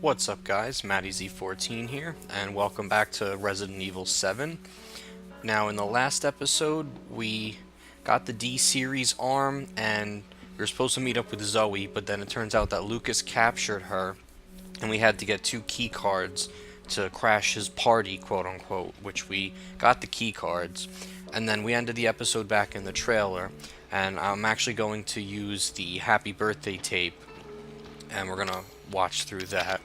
What's up guys, MattyZ14 here, and welcome back to Resident Evil 7. Now in the last episode, we got the D-Series arm, and we were supposed to meet up with Zoe, but then it turns out that Lucas captured her, and we had to get 2 key cards to crash his party, quote-unquote, which we got the key cards, and then we ended the episode back in the trailer, and I'm actually going to use the Happy Birthday tape, and we're gonna watch through that.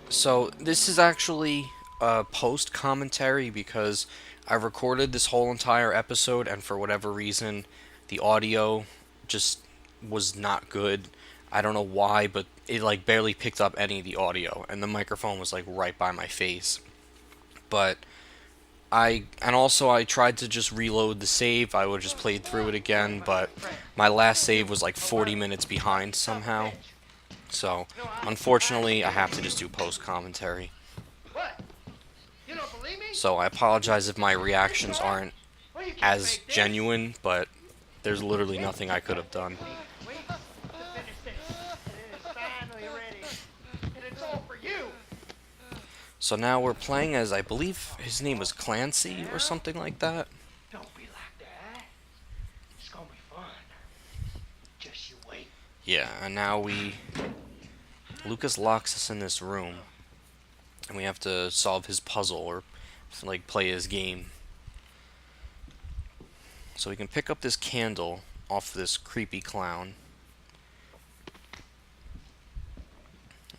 So this is actually a post commentary because I recorded this whole entire episode and for whatever reason the audio just was not good. I don't know why, but it like barely picked up any of the audio and the microphone was like right by my face. But I tried to just reload the save. I would have just played through it again, but my last save was like 40 minutes behind somehow. So, unfortunately, I have to just do post-commentary. So, I apologize if my reactions aren't as genuine, but there's literally nothing I could have done. So now we're playing as, I believe his name was Clancy or something like that. Don't be like that. It's gonna be fun. Just you wait. Yeah, and now Lucas locks us in this room, and we have to solve his puzzle, or, like, play his game. So we can pick up this candle off this creepy clown.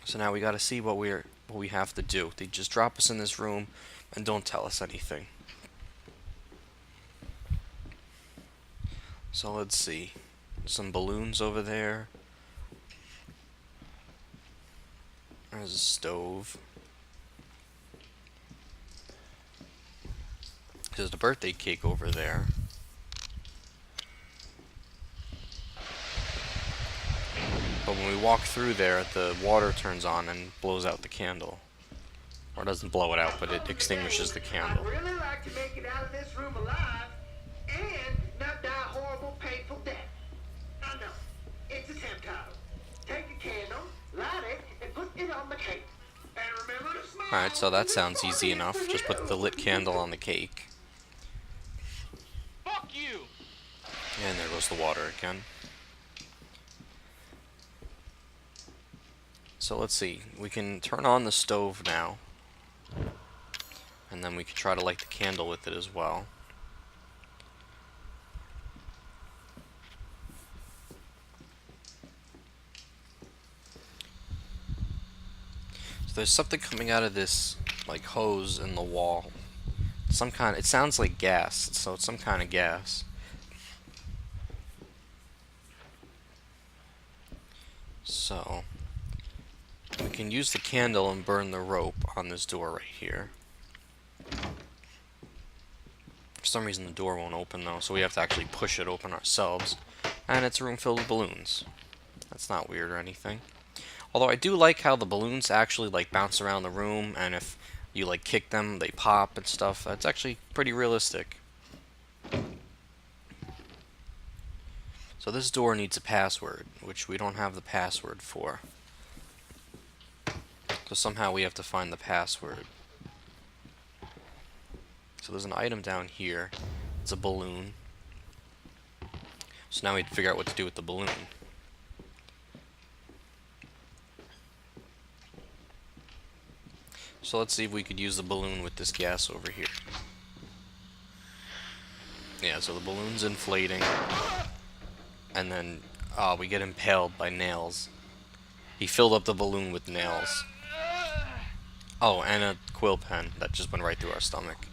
So now we gotta see what we have to do. They just drop us in this room, and don't tell us anything. So let's see. Some balloons over there. There's a stove. There's the birthday cake over there. But when we walk through there, the water turns on and blows out the candle. Or it doesn't blow it out, but it extinguishes the candle. I'd really like to make it out of this room alive and not die a horrible, painful death. I know. It's a temp title. Take a candle, light it, and put it on the cake. And remember to smile. Alright, so that sounds easy enough. Just put the lit candle on the cake. Fuck you! And there goes the water again. So let's see. We can turn on the stove now. And then we can try to light the candle with it as well. So there's something coming out of this, like, hose in the wall. It sounds like gas, so it's some kind of gas. So, we can use the candle and burn the rope on this door right here. For some reason the door won't open though, so we have to actually push it open ourselves. And it's a room filled with balloons. That's not weird or anything. Although I do like how the balloons actually like bounce around the room, and if you like kick them, they pop and stuff. That's actually pretty realistic. So this door needs a password, which we don't have the password for. So somehow we have to find the password. So there's an item down here. It's a balloon. So now we have to figure out what to do with the balloon. So let's see if we could use the balloon with this gas over here. Yeah, so the balloon's inflating. And then, we get impaled by nails. He filled up the balloon with nails. Oh, and a quill pen that just went right through our stomach.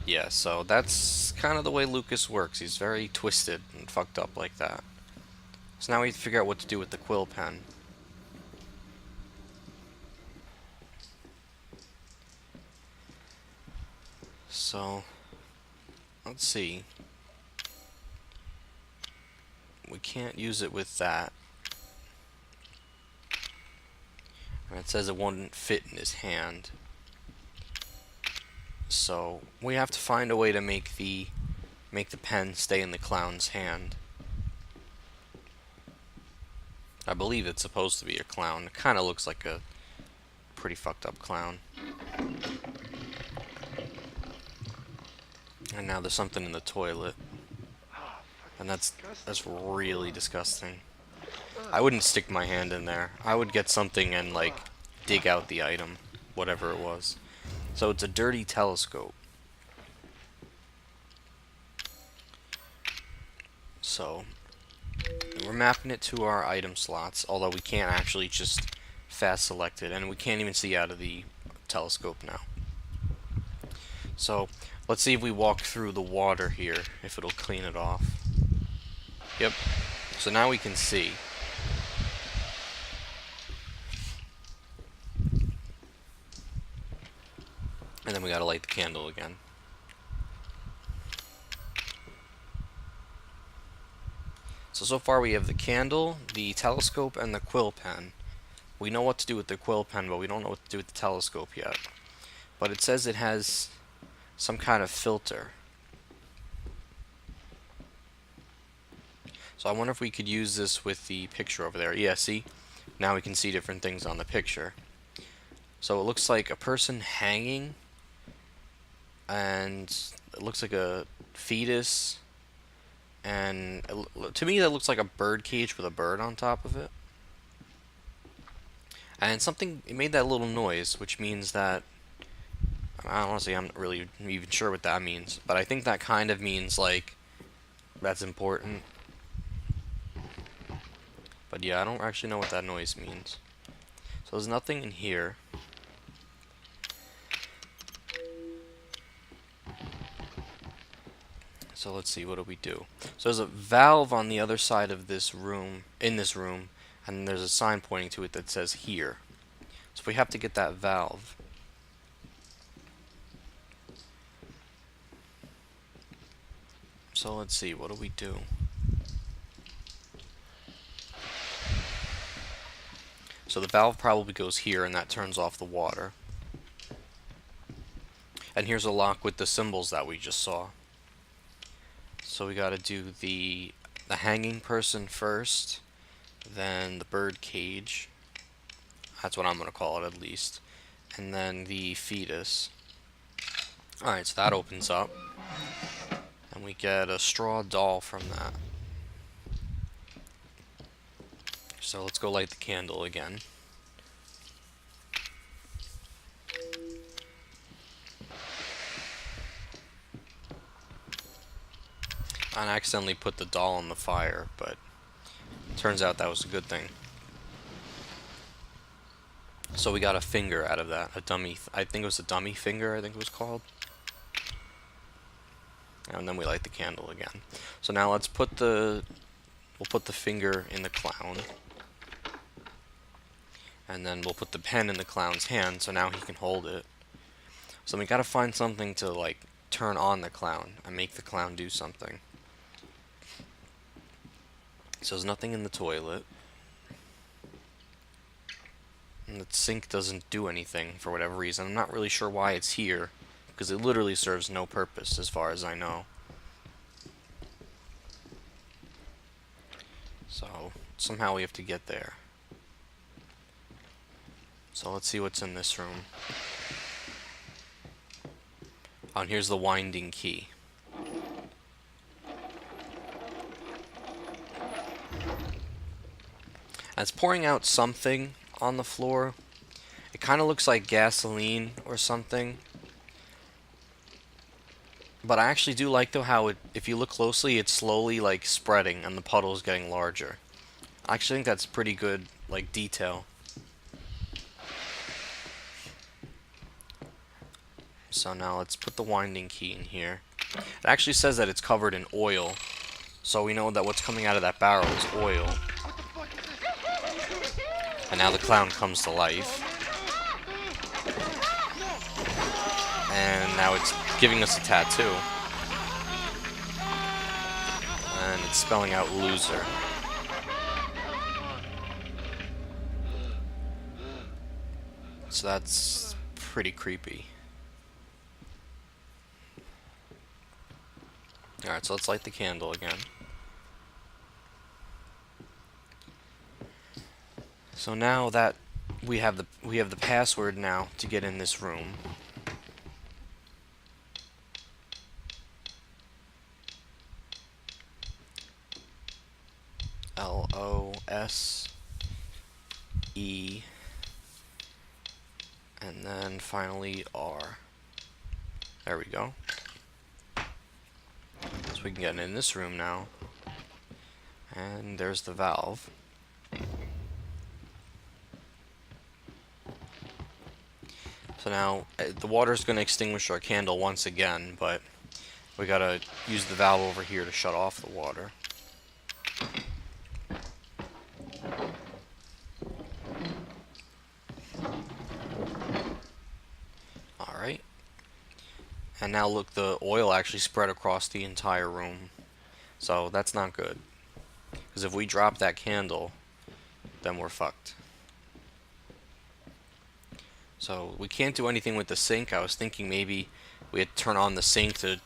Yeah, so that's kind of the way Lucas works. He's very twisted and fucked up like that. So now we have to figure out what to do with the quill pen. So, let's see. We can't use it with that. And it says it won't fit in his hand. So we have to find a way to make the pen stay in the clown's hand. I believe it's supposed to be a clown. It kind of looks like a pretty fucked up clown. And now there's something in the toilet. And that's really disgusting. I wouldn't stick my hand in there. I would get something and, like, dig out the item, whatever it was. So it's a dirty telescope. So we're mapping it to our item slots, although we can't actually just fast select it, and we can't even see out of the telescope now. So let's see if we walk through the water here, if it'll clean it off. Yep. So now we can see. And then we gotta light the candle again. So far we have the candle, the telescope, and the quill pen. We know what to do with the quill pen, but we don't know what to do with the telescope yet. But it says it has some kind of filter. So I wonder if we could use this with the picture over there. Yeah, see? Now we can see different things on the picture. So it looks like a person hanging, and it looks like a fetus, and to me that looks like a bird cage with a bird on top of it. And something, it made that little noise, which means that, honestly, I'm not really even sure what that means, but I think that kind of means, like, that's important. But yeah, I don't actually know what that noise means. So there's nothing in here. So let's see, what do we do? So there's a valve on the other side of this room, in this room, and there's a sign pointing to it that says here. So we have to get that valve. So let's see, what do we do? So the valve probably goes here, and that turns off the water. And here's a lock with the symbols that we just saw. So we gotta do the hanging person first, then the bird cage. That's what I'm gonna call it, at least. And then the fetus. Alright, so that opens up. And we get a straw doll from that. So let's go light the candle again. I accidentally put the doll on the fire, but turns out that was a good thing. So we got a finger out of that, a dummy, I think it was a dummy finger, I think it was called. And then we light the candle again. So now let's put we'll put the finger in the clown. And then we'll put the pen in the clown's hand, so now he can hold it. So we gotta find something to, like, turn on the clown and make the clown do something. So there's nothing in the toilet. And the sink doesn't do anything for whatever reason. I'm not really sure why it's here, because it literally serves no purpose as far as I know. So somehow we have to get there. So let's see what's in this room. Oh, and here's the winding key. And it's pouring out something on the floor. It kind of looks like gasoline or something. But I actually do like, though, how if you look closely, it's slowly, like, spreading and the puddle is getting larger. I actually think that's pretty good, like, detail. So now let's put the winding key in here. It actually says that it's covered in oil. So we know that what's coming out of that barrel is oil. And now the clown comes to life. And now it's giving us a tattoo. And it's spelling out loser. So that's pretty creepy. Alright, so let's light the candle again. So now that we have the password now to get in this room. LOSE, and then finally R. There we go. So we can get in this room now. And there's the valve. So now the water's going to extinguish our candle once again, but we gotta use the valve over here to shut off the water. Alright. And now look, the oil actually spread across the entire room. So that's not good. Because if we drop that candle, then we're fucked. So we can't do anything with the sink. I was thinking maybe we had to turn on the sink to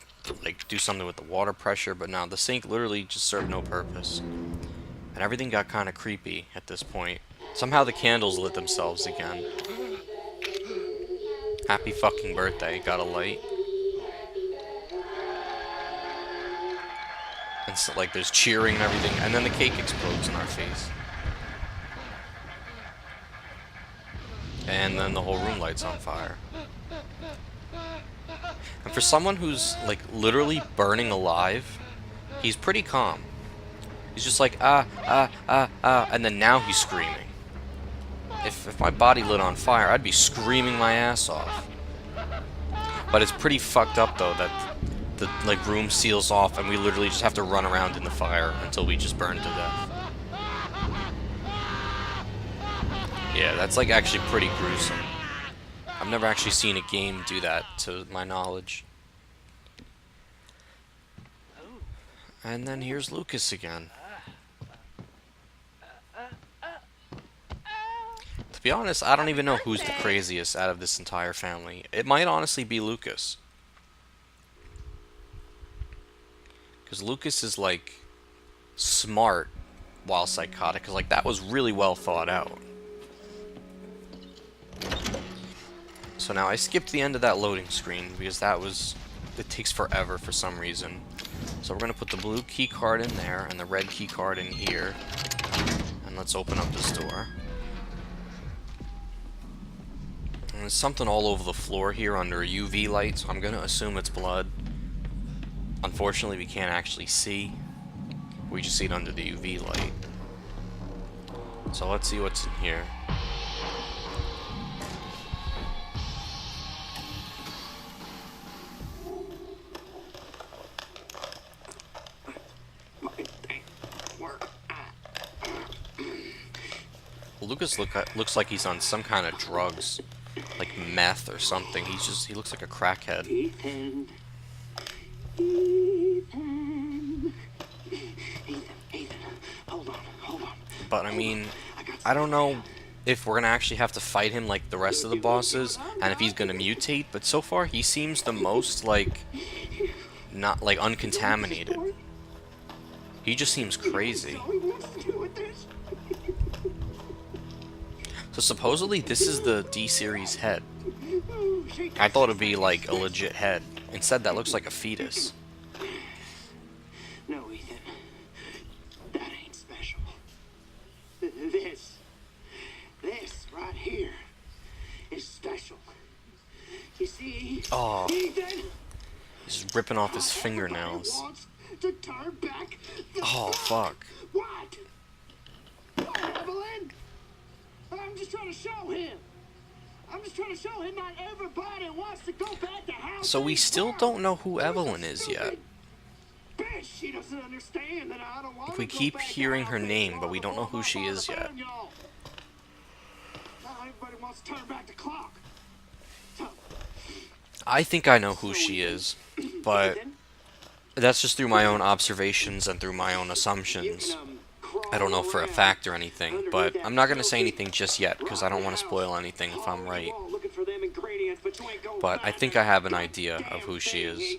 like do something with the water pressure, but now the sink literally just served no purpose. And everything got kind of creepy at this point. Somehow the candles lit themselves again. Happy fucking birthday, got a light. And so, like, there's cheering and everything, and then the cake explodes in our face. And then the whole room lights on fire. And for someone who's, like, literally burning alive, he's pretty calm. He's just like, and then now he's screaming. If my body lit on fire, I'd be screaming my ass off. But it's pretty fucked up, though, that the, like, room seals off and we literally just have to run around in the fire until we just burn to death. Yeah, that's, like, actually pretty gruesome. I've never actually seen a game do that, to my knowledge. And then here's Lucas again. To be honest, I don't even know who's the craziest out of this entire family. It might honestly be Lucas. Because Lucas is, like, smart while psychotic. Because, like, that was really well thought out. So now I skipped the end of that loading screen because that was... it takes forever for some reason. So we're going to put the blue key card in there and the red key card in here. And let's open up this door. And there's something all over the floor here under a UV light, so I'm going to assume it's blood. Unfortunately, we can't actually see. We just see it under the UV light. So let's see what's in here. Lucas looks like he's on some kind of drugs, like meth or something. He looks like a crackhead. Ethan, hold on. But I mean, I don't know if we're gonna actually have to fight him like the rest of the bosses, and if he's gonna mutate. But so far, he seems the most like not like uncontaminated. He just seems crazy. So supposedly this is the D-series head. I thought it'd be like a legit head. Instead, that looks like a fetus. No, Ethan. That ain't special. This right here is special. You see, Oh, Ethan? he's ripping off his fingernails. Wants to turn back the Oh, fuck. What? What, Evelyn? I'm just trying to show him. Not everybody wants to go back to house. So we still don't know who Evelyn is yet. Bitch, she doesn't understand that I don't want We to go keep back to hearing house her name, anymore but we don't know who before she my is father yet. found y'all. Now everybody wants to turn back the clock. So, I think I know who she is, but that's just through my own observations and through my own assumptions. I don't know for a fact or anything, but I'm not going to say anything just yet because I don't want to spoil anything if I'm right. But I think I have an idea of who she is.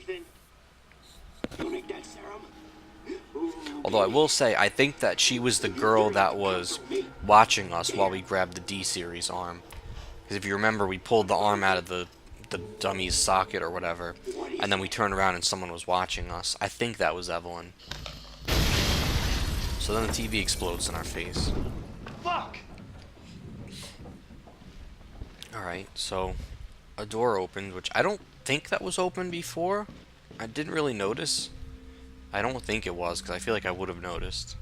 Although I will say, I think that she was the girl that was watching us while we grabbed the D-series arm. Because if you remember, we pulled the arm out of the dummy's socket or whatever, and then we turned around and someone was watching us. I think that was Evelyn. So then the TV explodes in our face. Fuck! Alright, so a door opened, which I don't think that was open before. I didn't really notice. I don't think it was, because I feel like I would have noticed.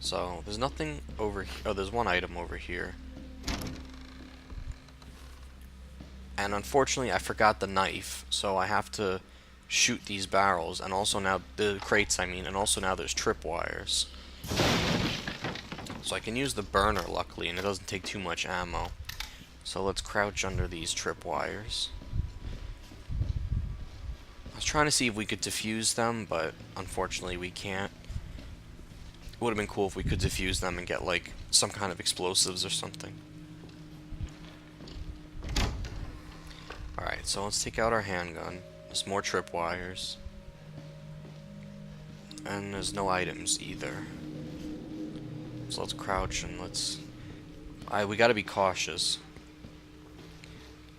So, there's nothing over here. Oh, there's one item over here. And unfortunately, I forgot the knife, so I have to shoot these barrels, and also now, the crates, I mean, and also now there's tripwires. So I can use the burner, luckily, and it doesn't take too much ammo. So let's crouch under these tripwires. I was trying to see if we could defuse them, but unfortunately we can't. It would have been cool if we could defuse them and get, like, some kind of explosives or something. Alright, so let's take out our handgun. There's more tripwires. And there's no items either. So let's crouch and let's... we gotta be cautious.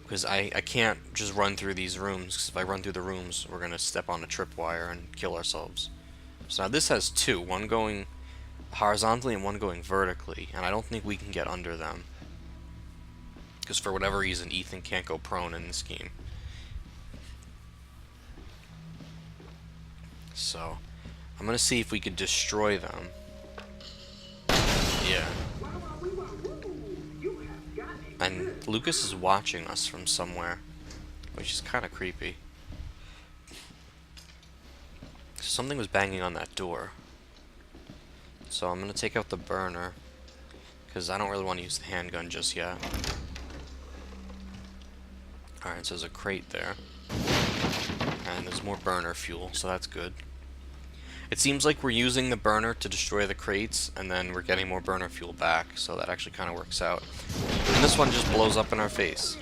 Because I can't just run through these rooms, because if I run through the rooms, we're gonna step on a tripwire and kill ourselves. So now this has two, one going horizontally and one going vertically, and I don't think we can get under them. Because for whatever reason, Ethan can't go prone in this game. So, I'm gonna see if we could destroy them. Yeah. And Lucas is watching us from somewhere, which is kind of creepy. Something was banging on that door. So I'm going to take out the burner, because I don't really want to use the handgun just yet. Alright, so there's a crate there. And there's more burner fuel, so that's good. It seems like we're using the burner to destroy the crates, and then we're getting more burner fuel back, so that actually kind of works out. And this one just blows up in our face.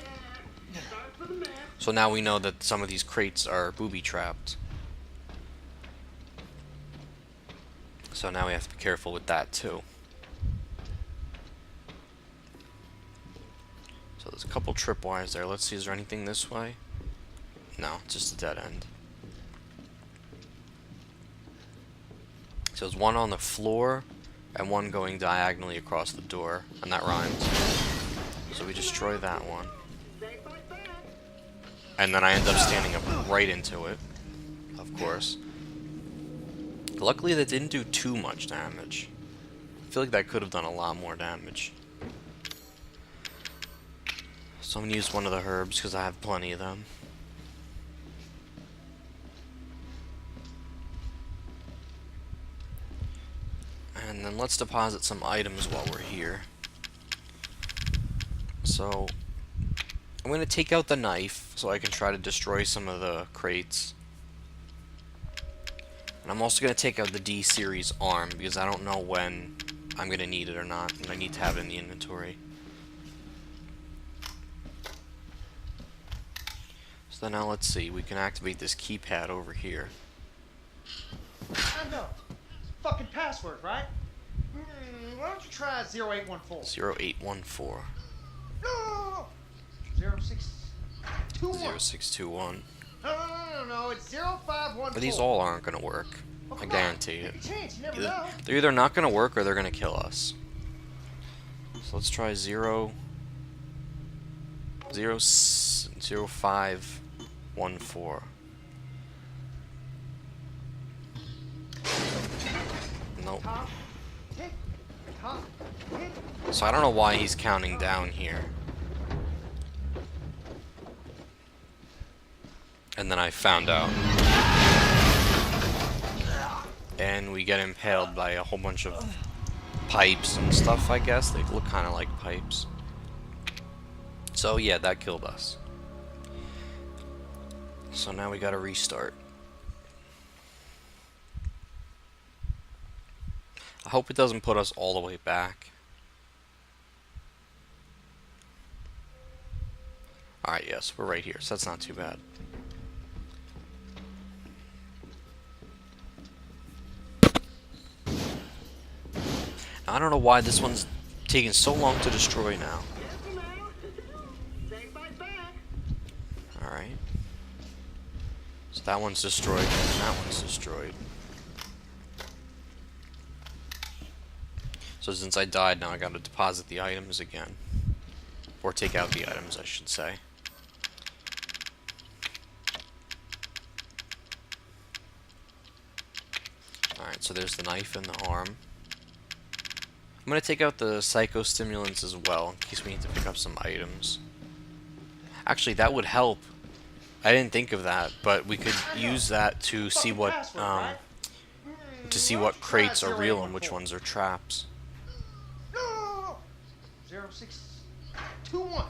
So now we know that some of these crates are booby-trapped. So now we have to be careful with that, too. So there's a couple tripwires there. Let's see, is there anything this way? No, just a dead end. So there's one on the floor, and one going diagonally across the door, and that rhymes. So we destroy that one. And then I end up standing up right into it, of course. Luckily that didn't do too much damage. I feel like that could have done a lot more damage. So I'm going to use one of the herbs, because I have plenty of them. And then let's deposit some items while we're here. So, I'm going to take out the knife so I can try to destroy some of the crates. And I'm also going to take out the D-series arm because I don't know when I'm going to need it or not, and I need to have it in the inventory. So now let's see, we can activate this keypad over here. I know. Fucking password, right? Why don't you try 0814? 0814. No! 0621. 0621. No, it's 0514. But these all aren't going to work. Oh, I guarantee it. Take a chance, you never know. They're either not going to work or they're going to kill us. So let's try 0514. Nope. So I don't know why he's counting down here. And then I found out. And we get impaled by a whole bunch of pipes and stuff, I guess. They look kind of like pipes. So yeah, that killed us. So now we gotta restart. I hope it doesn't put us all the way back. Alright, yes, we're right here, so that's not too bad. I don't know why this one's taking so long to destroy now. Careful now. Say bye back. Alright. So that one's destroyed, and that one's destroyed. So since I died, now I gotta deposit the items again. Or take out the items, I should say. Alright, so there's the knife and the arm. I'm gonna take out the psychostimulants as well, in case we need to pick up some items. Actually, that would help. I didn't think of that, but we could use that to see what crates are real and which ones are traps. No. 0621.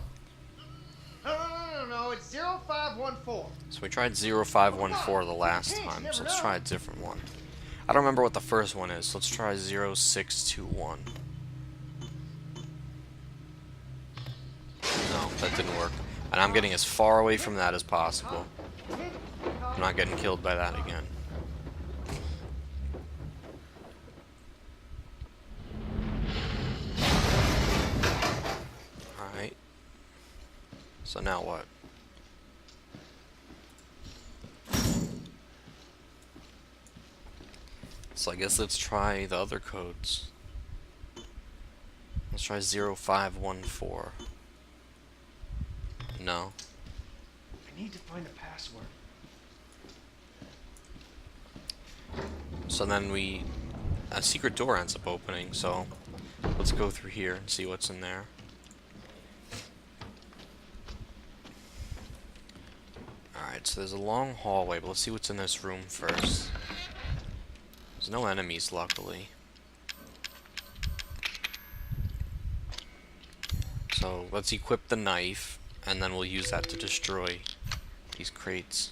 No. It's 0514. So we tried 0514 the last time, so let's try a different one. I don't remember what the first one is, so let's try 0621. No, that didn't work. And I'm getting as far away from that as possible. I'm not getting killed by that again. Alright. So now what? So I guess let's try the other codes. Let's try 0514. No. I need to find the password. So then a secret door ends up opening, so let's go through here and see what's in there. Alright, so there's a long hallway, but let's see what's in this room first. There's no enemies, luckily. So let's equip the knife, and then we'll use that to destroy these crates.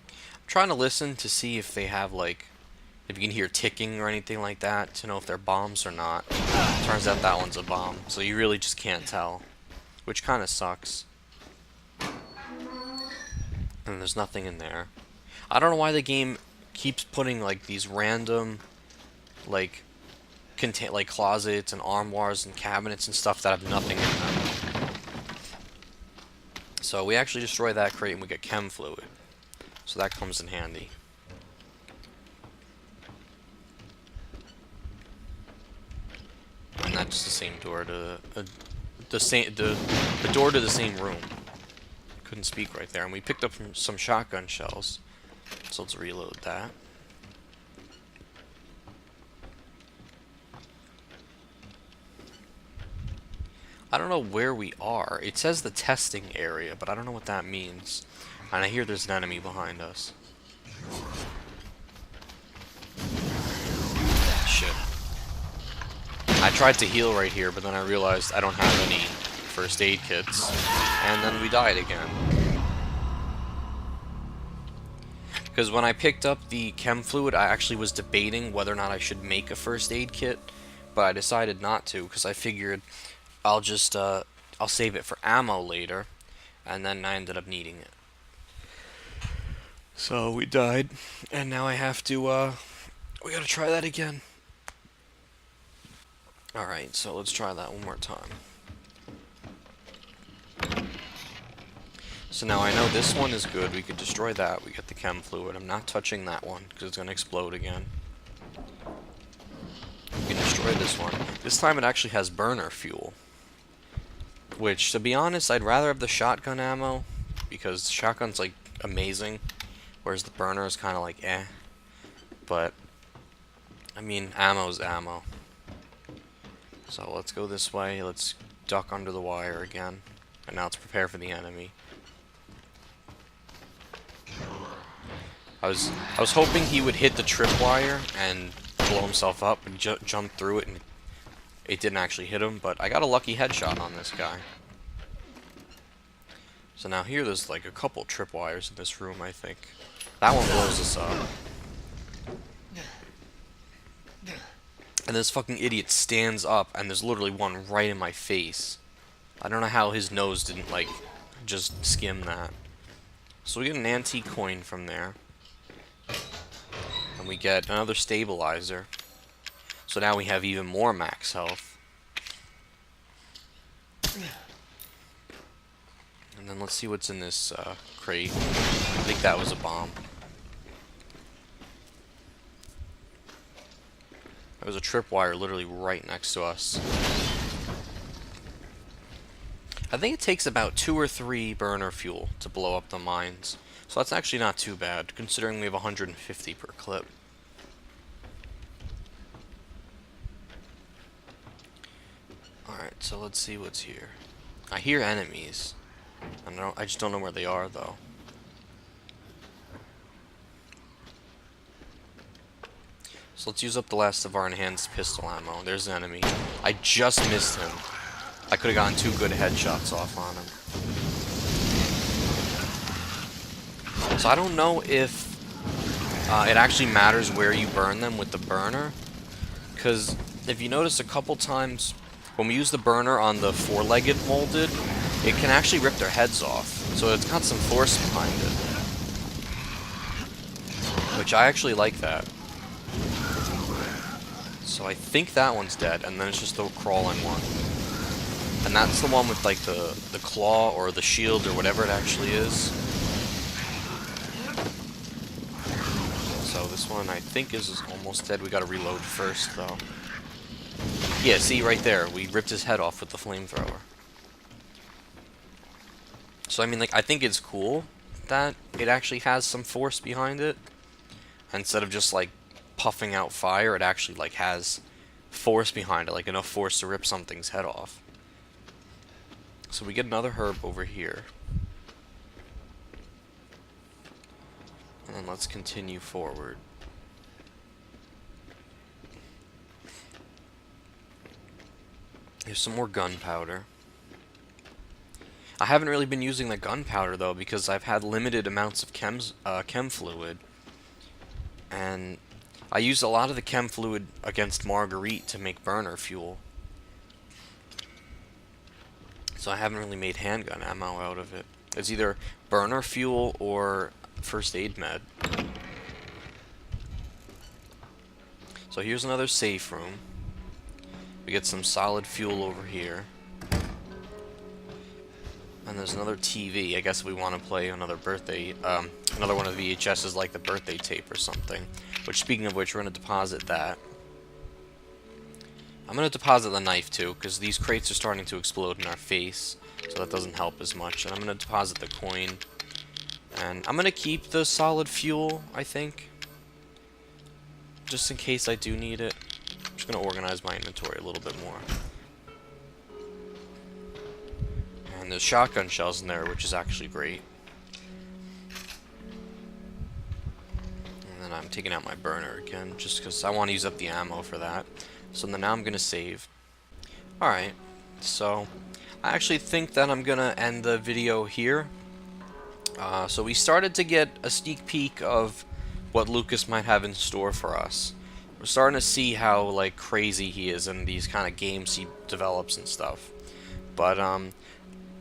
I'm trying to listen to see if they have, like, if you can hear ticking or anything like that, to know if they're bombs or not. Turns out that one's a bomb, so you really just can't tell, which kind of sucks. And there's nothing in there. I don't know why the game keeps putting like these random like closets and armoires and cabinets and stuff that have nothing in them. So we actually destroy that crate and we get chem fluid. So that comes in handy. And that's the same door to the door to the same room. Couldn't speak right there, and we picked up some shotgun shells, so let's reload that. I don't know where we are. It says the testing area, but I don't know what that means. And I hear there's an enemy behind us. Shit. I tried to heal right here, but then I realized I don't have any first aid kits, and then we died again. Because when I picked up the chem fluid, I actually was debating whether or not I should make a first aid kit, but I decided not to because I figured I'll just I'll save it for ammo later, and then I ended up needing it. So we died, and now I have to we gotta try that again. Alright, so let's try that one more time. So now I know this one is good. We could destroy that. We get the chem fluid. I'm not touching that one because it's going to explode again. We can destroy this one. This time it actually has burner fuel. Which, to be honest, I'd rather have the shotgun ammo because the shotgun's like amazing, whereas the burner is kind of like eh. But, I mean, ammo's ammo. So let's go this way. Let's duck under the wire again. And now let's prepare for the enemy. I was hoping he would hit the tripwire and blow himself up and jump through it, and it didn't actually hit him, but I got a lucky headshot on this guy. So now here there's like a couple tripwires in this room, I think. That one blows us up. And this fucking idiot stands up, and there's literally one right in my face. I don't know how his nose didn't, like, just skim that. So we get an antique coin from there. And we get another stabilizer. So now we have even more max health. And then let's see what's in this crate. I think that was a bomb. There was a tripwire literally right next to us. I think it takes about 2 or 3 burner fuel to blow up the mines. So that's actually not too bad, considering we have 150 per clip. Alright, so let's see what's here. I hear enemies. I just don't know where they are, though. So let's use up the last of our enhanced pistol ammo. There's an enemy. I just missed him. I could have gotten 2 good headshots off on him. So I don't know if it actually matters where you burn them with the burner. Because if you notice a couple times, when we use the burner on the 4-legged molded, it can actually rip their heads off. So it's got some force behind it. Which I actually like that. So I think that one's dead, and then it's just the crawling one. And that's the one with like the claw or the shield or whatever it actually is. So this one I think is almost dead. We gotta reload first though. Yeah, see right there, we ripped his head off with the flamethrower. So I mean, like, I think it's cool that it actually has some force behind it. Instead of just like puffing out fire, it actually like has force behind it, like enough force to rip something's head off. So we get another herb over here. And then let's continue forward. There's some more gunpowder. I haven't really been using the gunpowder though because I've had limited amounts of chem fluid. And I used a lot of the chem fluid against Marguerite to make burner fuel. So I haven't really made handgun ammo out of it. It's either burner fuel or first aid med. So here's another safe room. We get some solid fuel over here. And there's another TV. I guess we want to play another birthday, another one of the VHS's like the birthday tape or something. Which, speaking of which, we're going to deposit that. I'm going to deposit the knife too, because these crates are starting to explode in our face. So that doesn't help as much. And I'm going to deposit the coin. And I'm going to keep the solid fuel, I think. Just in case I do need it. I'm just going to organize my inventory a little bit more. And there's shotgun shells in there, which is actually great. And then I'm taking out my burner again, just because I want to use up the ammo for that. So then now I'm going to save. Alright, so I actually think that I'm going to end the video here. So we started to get a sneak peek of what Lucas might have in store for us. We're starting to see how like crazy he is in these kind of games he develops and stuff. But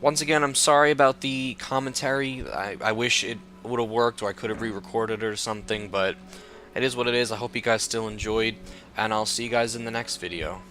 once again, I'm sorry about the commentary. I wish it would have worked or I could have re-recorded it or something, but it is what it is. I hope you guys still enjoyed, and I'll see you guys in the next video.